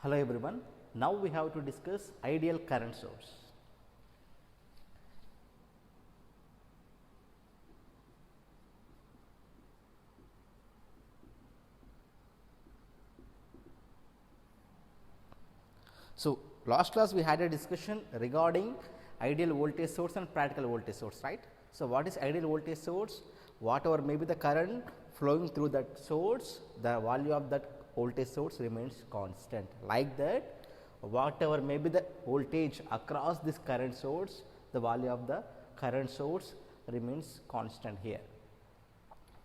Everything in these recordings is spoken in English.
Hello everyone. Now we have to discuss ideal current source. So, last class we had a discussion regarding ideal voltage source and practical voltage source, right. So, what is ideal voltage source? Whatever may be the current flowing through that source, the value of that voltage source remains constant. Like that, whatever may be the voltage across this current source, the value of the current source remains constant here.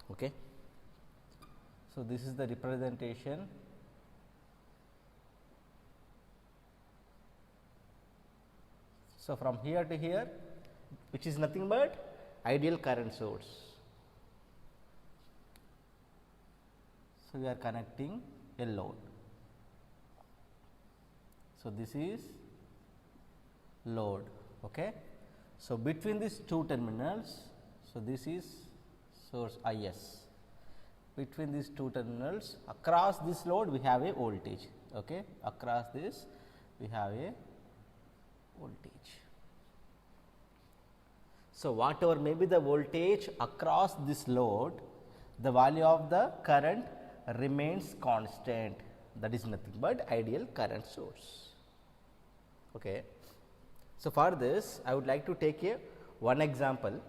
Okay. So, this is the representation. So, from here to here, which is nothing but ideal current source. So, we are connecting a load. So, this is load. Okay. So, between these two terminals, so this is source I s. Between these two terminals, across this load we have a voltage. Okay. Across this we have a voltage. So, whatever may be the voltage across this load, the value of the current remains constant, that is nothing but ideal current source. Okay. So, for this I would like to take a one example.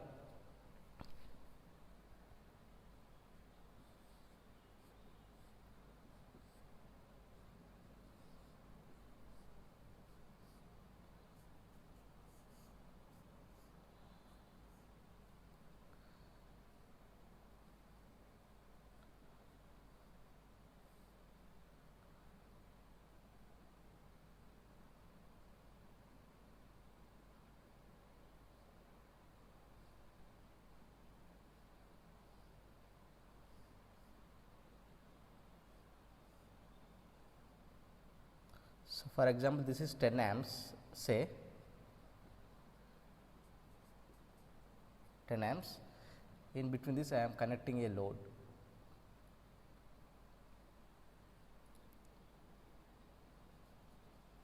So, for example, this is 10 amps, say 10 amps. In between this I am connecting a load.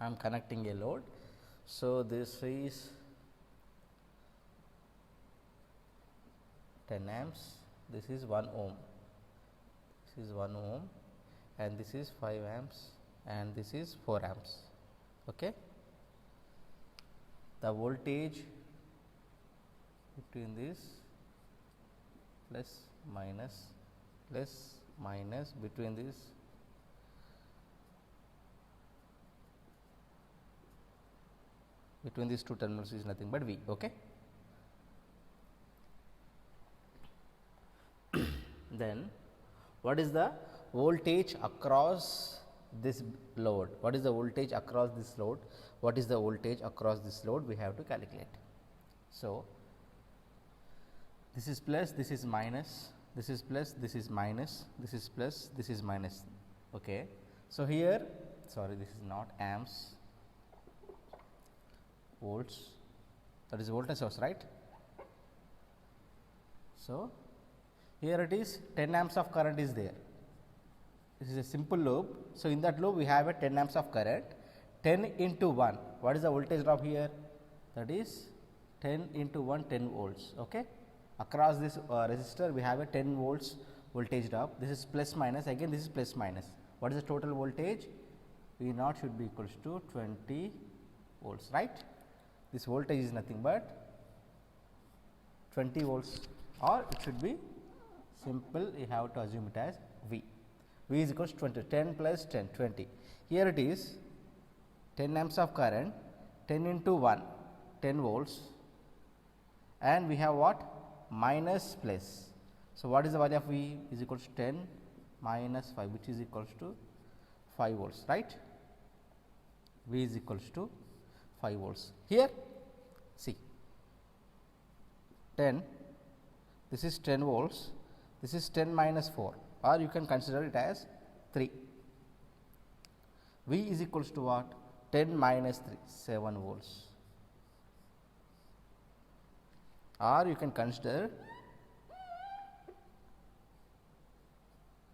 I am connecting a load. So, this is 10 amps, this is 1 ohm, this is 1 ohm and this is 5 amps and this is 4 amps. Okay. The voltage between this plus minus between this between these two terminals is nothing but V. Okay. Then what is the voltage across this load? What is the voltage across this load? What is the voltage across this load? We have to calculate. So, this is plus, this is minus, this is plus, this is minus, this is plus, this is minus. Okay. So, here sorry, this is not amps, volts, that is voltage source, right. So, here it is 10 amps of current is there. This is a simple loop. So, in that loop we have a 10 amps of current, 10 into 1. What is the voltage drop here? That is 10 into 1, 10 volts. Okay. Across this resistor we have a 10 volts voltage drop. This is plus minus, again this is plus minus. What is the total voltage? V naught should be equals to 20 volts, right. This voltage is nothing but 20 volts, or it should be simple, you have to assume it as V. V is equals to 20, 10 plus 10, 20. Here it is 10 amps of current, 10 into 1, 10 volts, and we have what? Minus plus. So, what is the value of V? Is equals to 10 minus 5, which is equals to 5 volts, right. V is equals to 5 volts. Here see 10, this is 10 volts, this is 10 minus 4, or you can consider it as 3. V is equals to what? 10 minus 3, 7 volts, or you can consider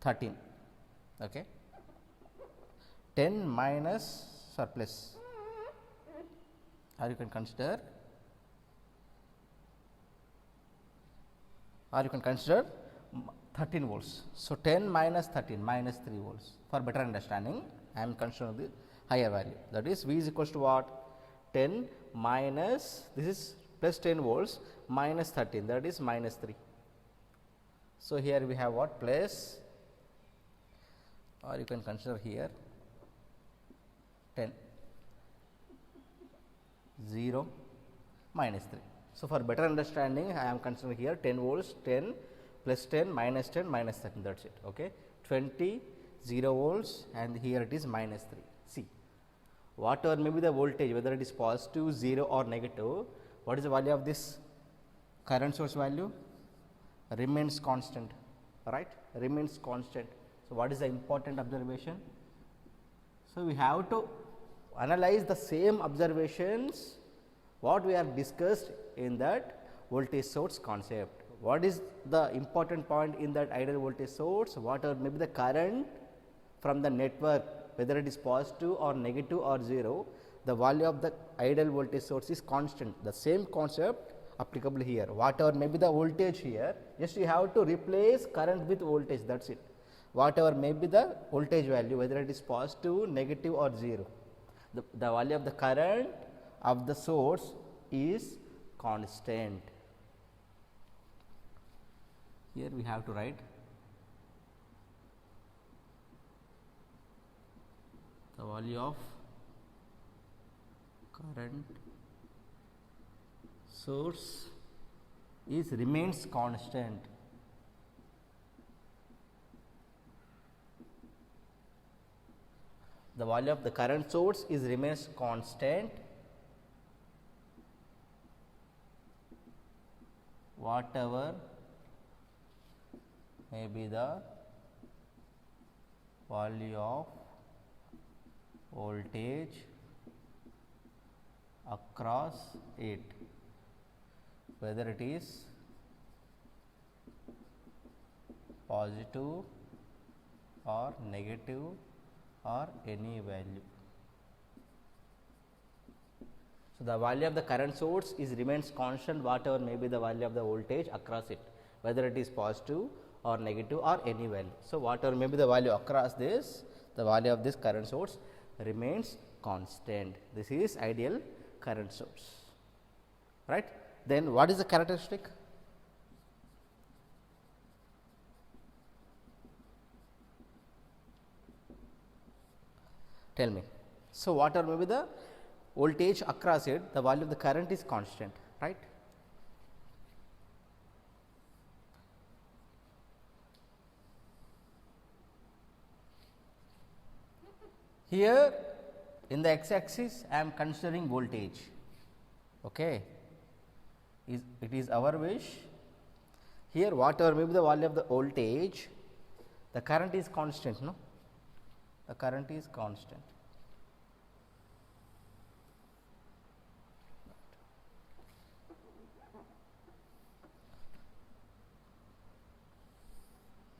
13. Okay. 10 minus surplus, or you can consider 13 volts. So, 10 minus 13 minus 3 volts. For better understanding, I am considering the higher value, that is V is equals to what? 10 minus, this is plus 10 volts minus 13, that is minus 3. So, here we have what? Plus, or you can consider here 10, 0, minus 3. So, for better understanding, I am considering here 10 volts, 10 plus 10 minus 10 minus 13, that is it. Okay. 20, 0 volts, and here it is minus 3. See, whatever may be the voltage, whether it is positive, 0 or negative, what is the value of this current source value? Remains constant, right? Remains constant. So, what is the important observation? So, we have to analyze the same observations what we have discussed in that voltage source concept. What is the important point in that ideal voltage source? Whatever may be the current from the network, whether it is positive or negative or 0, the value of the ideal voltage source is constant. The same concept applicable here. Whatever may be the voltage here, just you have to replace current with voltage, that is it. Whatever may be the voltage value, whether it is positive, negative or 0, the value of the current of the source is constant. Here we have to write the value of current source is remains constant. The value of the current source is remains constant whatever may be the value of voltage across it, whether it is positive or negative or any value. So, the value of the current source is remains constant whatever may be the value of the voltage across it, whether it is positive or negative or any value. So, whatever may be the value across this, the value of this current source remains constant. This is ideal current source, right. Then what is the characteristic? Tell me. So, whatever may be the voltage across it, the value of the current is constant, right. Here in the x axis I am considering voltage, okay. It is our wish. Here whatever may be the value of the voltage, the current is constant, no, the current is constant.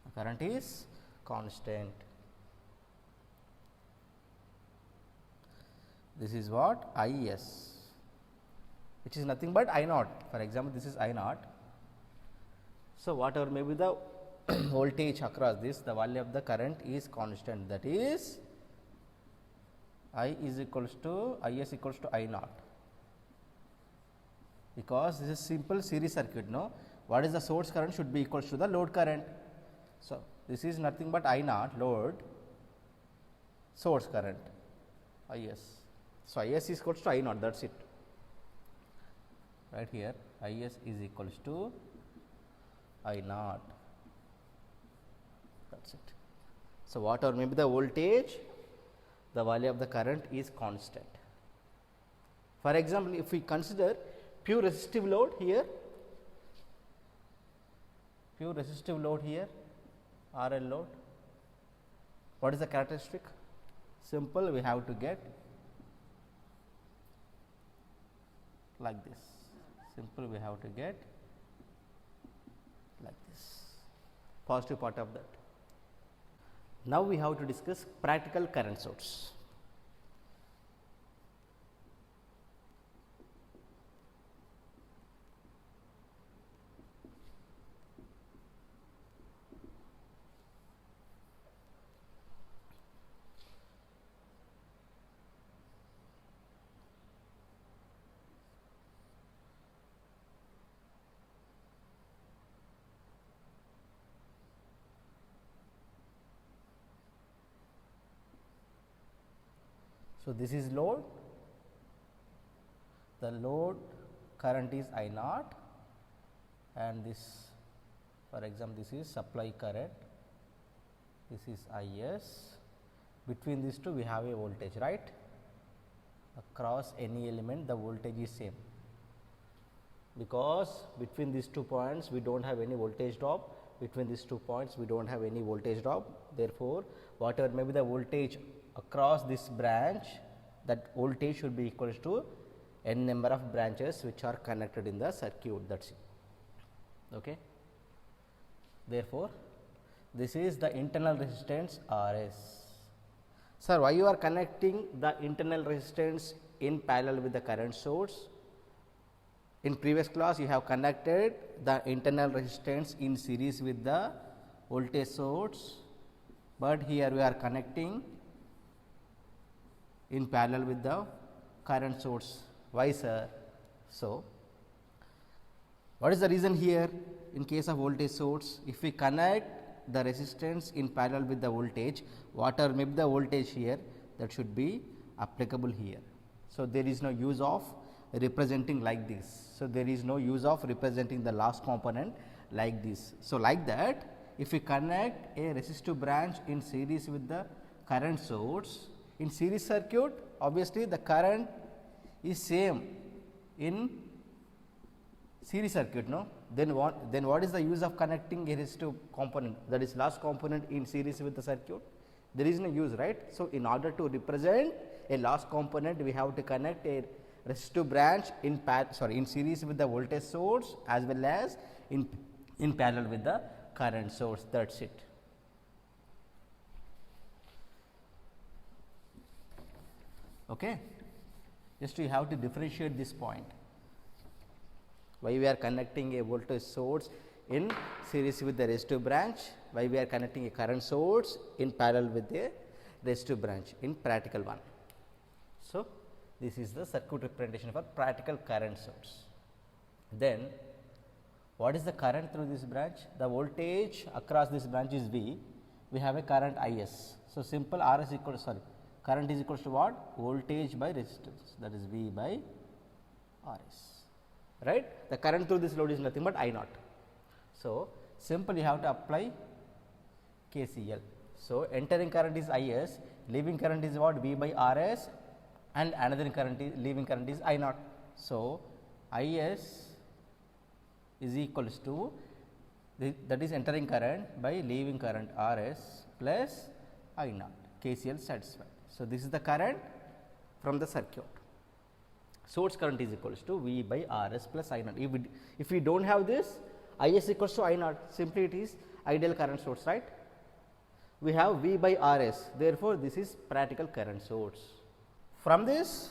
The current is constant. This is what I s, which is nothing but I naught. For example, this is I naught. So, whatever may be the voltage across this, the value of the current is constant, that is I is equals to I s equals to I naught, because this is simple series circuit. No, what is the source current should be equals to the load current. So, this is nothing but I naught load source current I s. So, I s is equals to I naught, that is it. Right here I s is equals to I naught, that is it. So, whatever may be the voltage, the value of the current is constant. For example, if we consider pure resistive load here, RL load, what is the characteristic? Simple, we have to get like this. Simple, we have to get like this, positive part of that. Now we have to discuss practical current source. So, this is load, the load current is I naught, and this, for example, this is supply current, this is I s. Between these two we have a voltage, right? Across any element the voltage is same, because between these 2 points we do not have any voltage drop, between these 2 points we do not have any voltage drop. Therefore, whatever may be the voltage across this branch, that voltage should be equal to n number of branches which are connected in the circuit, that is it. Okay. Therefore, this is the internal resistance R s. Sir, why you are connecting the internal resistance in parallel with the current source? In previous class you have connected the internal resistance in series with the voltage source, but here we are connecting in parallel with the current source. Why, sir? So, what is the reason here? In case of voltage source, if we connect the resistance in parallel with the voltage, whatever may be the voltage here, that should be applicable here. So, there is no use of representing like this. So, there is no use of representing the last component like this. So, like that, if we connect a resistive branch in series with the current source, in series circuit, obviously the current is same in series circuit, no? Then what is the use of connecting a resistive component, that is last component, in series with the circuit? There is no use, right? So, in order to represent a last component, we have to connect a resistive branch in series with the voltage source as well as in parallel with the current source. That is it. Okay. Just you have to differentiate this point. Why we are connecting a voltage source in series with the resistive branch, why we are connecting a current source in parallel with a resistive branch in practical one. So, this is the circuit representation for practical current source. Then, what is the current through this branch? The voltage across this branch is V, we have a current I s. So, simple R s equal to, current is equal to what? Voltage by resistance, that is V by R s, right. The current through this load is nothing but I naught. So, simple you have to apply KCL. So, entering current is I s, leaving current is what? V by R s, and another current is leaving current is I naught. So, I s is equals to that is entering current by leaving current R s plus I naught, KCL satisfied. So, this is the current from the circuit. Source current is equals to V by R s plus I naught. If we do not have this, I s equals to I naught, simply it is ideal current source, right. We have V by R s, therefore, this is practical current source. From this,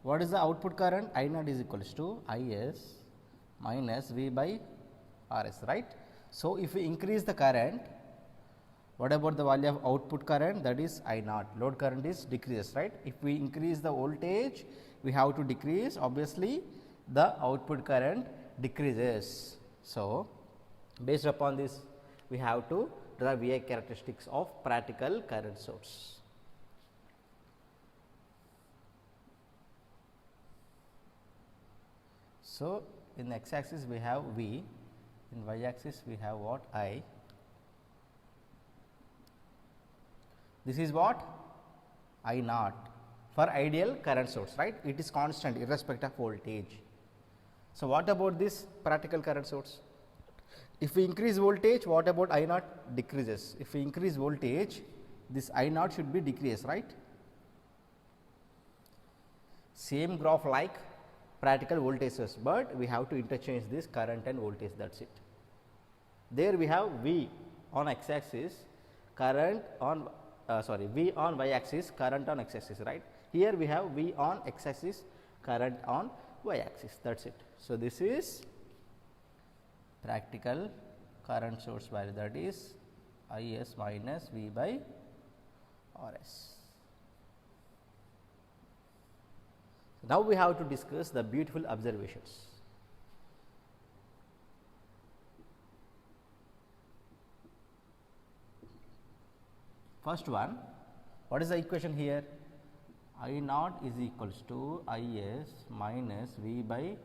what is the output current? I naught is equals to I s minus V by R s, right. So, if we increase the current, what about the value of output current? That is I naught, load current is decreases, right. If we increase the voltage, we have to decrease, obviously the output current decreases. So, based upon this, we have to draw VI characteristics of practical current source. So, in x axis we have V, in y axis we have what? I. This is what? I naught for ideal current source, right. It is constant irrespective of voltage. So, what about this practical current source? If we increase voltage, what about I naught? Decreases. If we increase voltage, this I naught should be decreased, right. Same graph like practical voltage source, but we have to interchange this current and voltage, that is it. There we have V on x axis, current on V on y axis, current on x axis, right. Here we have V on x axis, current on y axis, that is it. So, this is practical current source value, that is I s minus V by R s. Now, we have to discuss the beautiful observations. First one, what is the equation here? I naught is equals to I s minus V by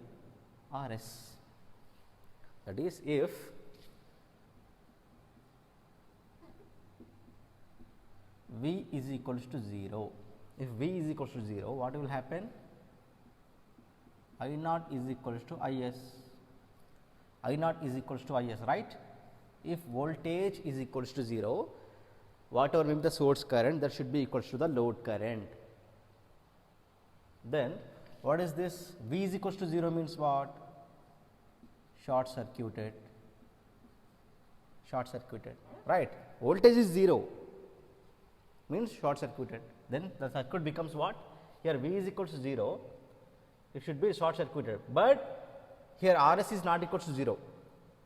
R s. That is, if V is equals to 0, if V is equals to 0, what will happen? I naught is equals to I s, I naught is equals to I s, right. If voltage is equals to 0, whatever may be the source current, that should be equals to the load current. Then what is this? V is equals to 0 means what? Short circuited, right. Voltage is 0 means short circuited. Then the circuit becomes what? Here V is equals to 0, it should be short circuited, but here R s is not equals to 0.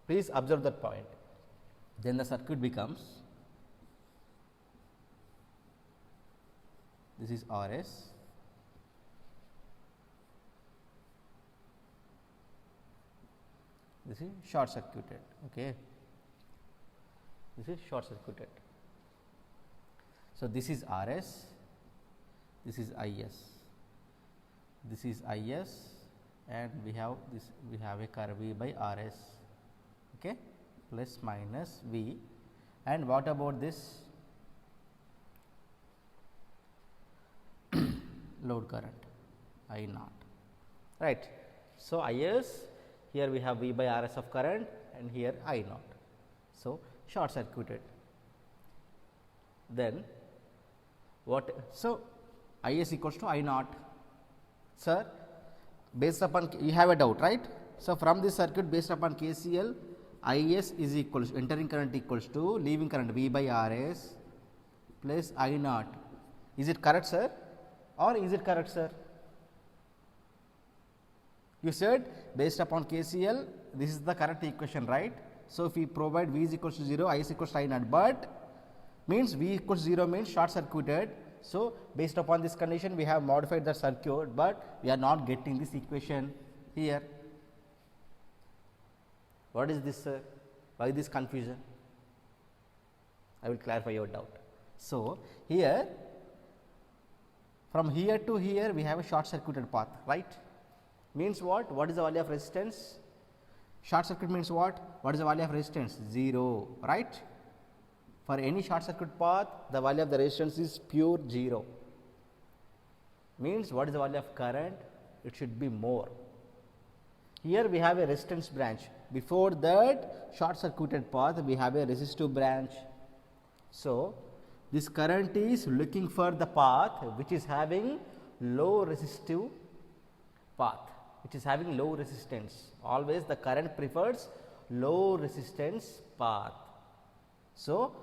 Please observe that point. Then the circuit becomes, this is R s, this is short circuited, okay. This is short circuited. So, this is R s, this is I s, this is I s, and we have this, we have a curve V by R s, okay, plus minus V. And what about this load current I naught, right. So, I s, here we have V by R s of current and here I naught. So, short circuited. Then what? So, I s equals to I naught. Sir, based upon, you have a doubt, right. So, from this circuit, based upon KCL, I s is equals, entering current equals to leaving current V by R s plus I naught. Is it correct, sir, or is it correct, sir? You said based upon KCL, this is the correct equation, right. So, if we provide V is equals to 0, I s equals to I naught, but means V equals 0 means short circuited. So, based upon this condition, we have modified the circuit, but we are not getting this equation here. What is this, sir? Why this confusion? I will clarify your doubt. So, here from here to here we have a short circuited path, right. Means what? What is the value of resistance? Short circuit means what? What is the value of resistance? 0, right. For any short circuit path, the value of the resistance is pure 0. Means what is the value of current? It should be more. Here we have a resistance branch. Before that short circuited path, we have a resistive branch. So, this current is looking for the path which is having low resistive path, which is having low resistance. Always the current prefers low resistance path. So,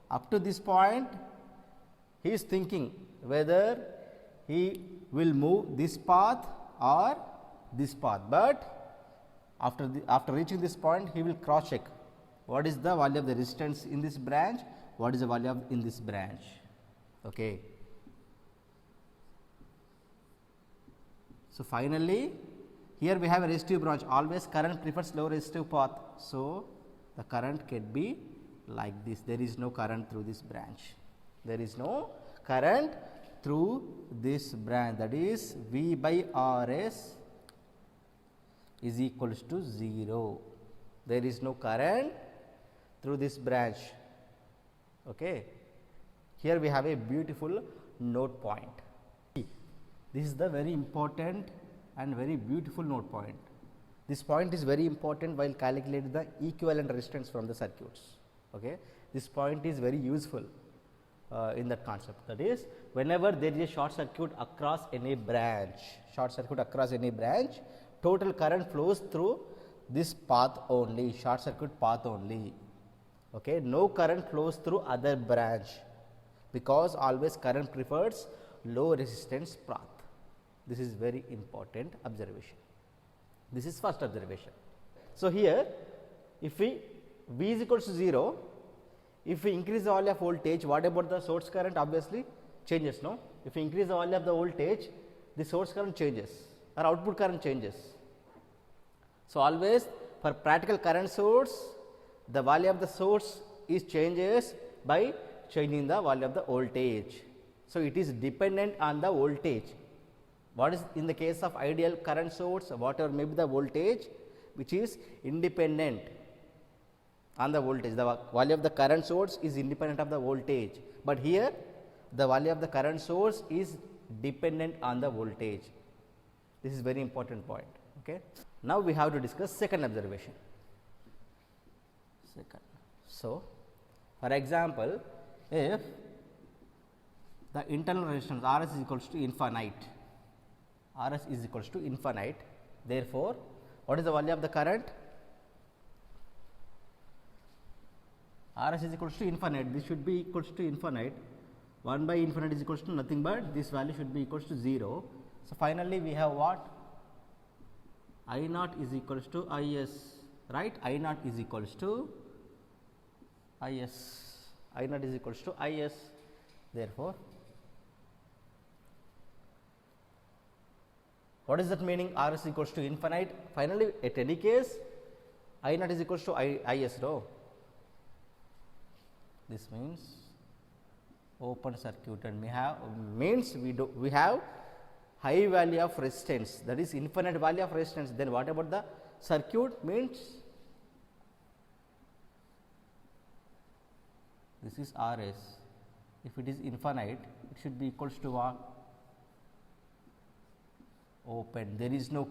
up to this point, he is thinking whether he will move this path or this path, but after reaching this point, he will cross check what is the value of the resistance in this branch, what is the value of in this branch. Okay. So, finally, here we have a resistive branch, always current prefers low resistive path. So, the current can be like this, there is no current through this branch, there is no current through this branch, that is V by R s is equals to 0, there is no current through this branch. Okay. Here we have a beautiful node point. This is the very important and very beautiful node point. This point is very important while calculating the equivalent resistance from the circuits. Okay. This point is very useful in that concept, that is whenever there is a short circuit across any branch, total current flows through this path only, short circuit path only. Okay, no current flows through other branch because always current prefers low resistance path. This is very important observation. This is first observation. So, here if we V is equals to 0, if we increase the value of voltage, what about the source current? Obviously changes, no? If we increase the value of the voltage, the source current changes or output current changes. So, always for practical current source, the value of the source is changes by changing the value of the voltage. So, it is dependent on the voltage. What is in the case of ideal current source, whatever may be the voltage, which is independent on the voltage. The value of the current source is independent of the voltage, but here the value of the current source is dependent on the voltage. This is very important point. Okay. Now, we have to discuss second observation. So, for example, if the internal resistance R s is equals to infinite, R s is equals to infinite, therefore, what is the value of the current? R s is equals to infinite, this should be equals to infinite, 1 by infinite is equals to nothing but this value should be equals to 0. So, finally, we have what? I naught is equals to I s, right? I naught is equals to I s, I naught is equals to I s, therefore, what is that meaning? R s equals to infinite, finally, at any case I naught is equals to I s, no? This means open circuit, and we have means we have high value of resistance, that is infinite value of resistance. Then what about the circuit? Means this is R s, if it is infinite, it should be equals to what? Open. There is no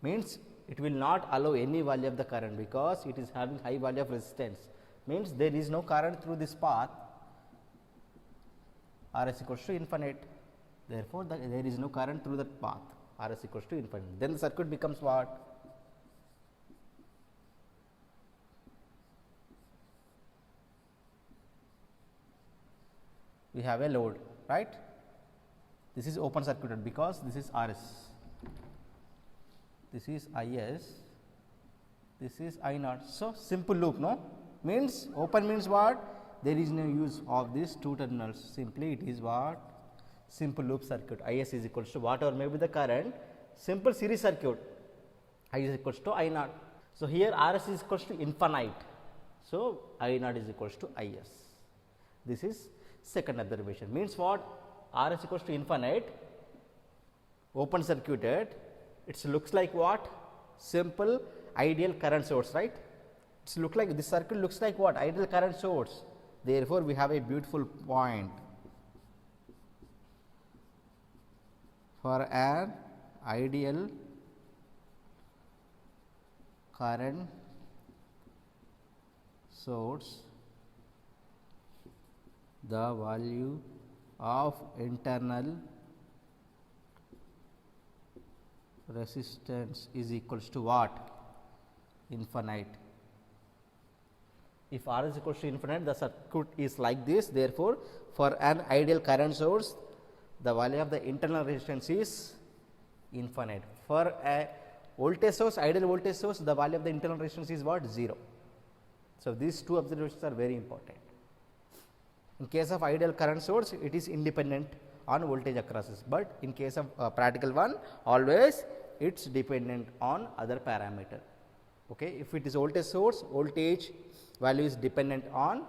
means it will not allow any value of the current because it is having high value of resistance, means there is no current through this path. R s equals to infinite, therefore, there is no current through that path, R s equals to infinite. Then the circuit becomes what? We have a load, right? This is open circuited because this is R s, this is I s, this is I naught. So, simple loop, no? Means open means what? There is no use of these two terminals, simply it is what? Simple loop circuit. I s is equals to whatever may be the current, simple series circuit, I is equals to I naught. So, here R s is equals to infinite. So, I naught is equals to I s. This is second observation, means what? R s equals to infinite, open circuited, it looks like what? Simple ideal current source, right? It looks like this circuit looks like what? Ideal current source. Therefore, we have a beautiful point for an ideal current source, the value of internal resistance is equals to what? Infinite. If R is equals to infinite, the circuit is like this. Therefore, for an ideal current source, the value of the internal resistance is infinite. For a voltage source, ideal voltage source, the value of the internal resistance is what? 0. So, these two observations are very important. In case of ideal current source, it is independent on voltage across this, but in case of practical one, always it is dependent on other parameter. Okay. If it is voltage source, voltage value is dependent on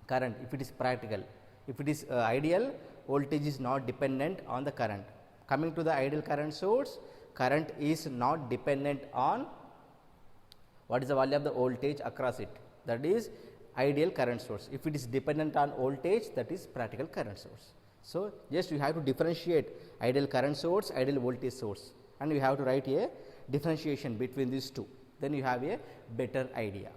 current, if it is practical. If it is ideal, voltage is not dependent on the current. Coming to the ideal current source, current is not dependent on what is the value of the voltage across it, that is ideal current source. If it is dependent on voltage, that is practical current source. So, just you have to differentiate ideal current source, ideal voltage source, and you have to write a differentiation between these two, then you have a better idea.